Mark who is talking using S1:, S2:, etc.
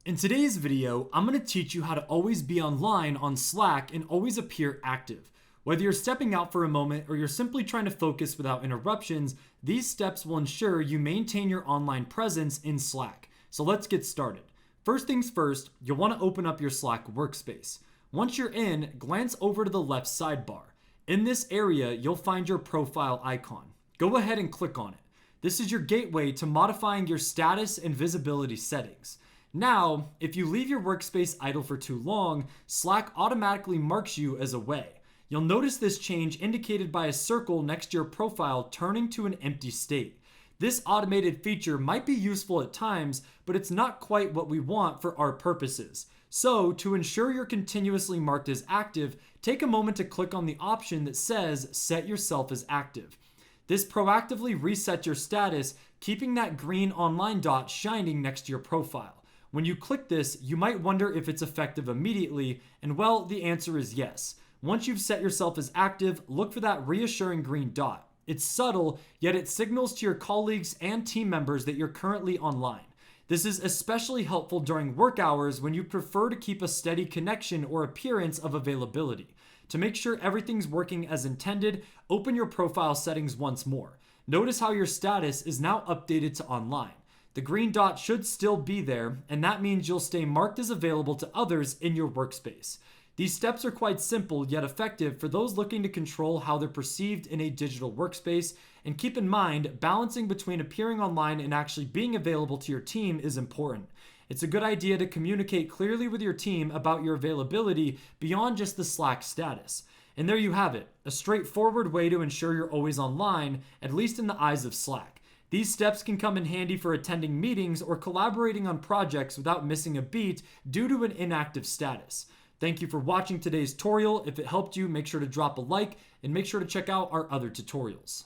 S1: In today's video, I'm going to teach you how to always be online on Slack and always appear active. Whether you're stepping out for a moment or you're simply trying to focus without interruptions, these steps will ensure you maintain your online presence in Slack. So let's get started. First things first, you'll want to open up your Slack workspace. Once you're in, glance over to the left sidebar. In this area, you'll find your profile icon. Go ahead and click on it. This is your gateway to modifying your status and visibility settings. Now, if you leave your workspace idle for too long, Slack automatically marks you as away. You'll notice this change indicated by a circle next to your profile turning to an empty state. This automated feature might be useful at times, but it's not quite what we want for our purposes. So, to ensure you're continuously marked as active, take a moment to click on the option that says Set Yourself as Active. This proactively resets your status, keeping that green online dot shining next to your profile. When you click this, you might wonder if it's effective immediately, and well, the answer is yes. Once you've set yourself as active, look for that reassuring green dot. It's subtle, yet it signals to your colleagues and team members that you're currently online. This is especially helpful during work hours when you prefer to keep a steady connection or appearance of availability. To make sure everything's working as intended, open your profile settings once more. Notice how your status is now updated to online. The green dot should still be there, and that means you'll stay marked as available to others in your workspace. These steps are quite simple yet effective for those looking to control how they're perceived in a digital workspace, and keep in mind, balancing between appearing online and actually being available to your team is important. It's a good idea to communicate clearly with your team about your availability beyond just the Slack status. And there you have it, a straightforward way to ensure you're always online, at least in the eyes of Slack. These steps can come in handy for attending meetings or collaborating on projects without missing a beat due to an inactive status. Thank you for watching today's tutorial. If it helped you, make sure to drop a like and make sure to check out our other tutorials.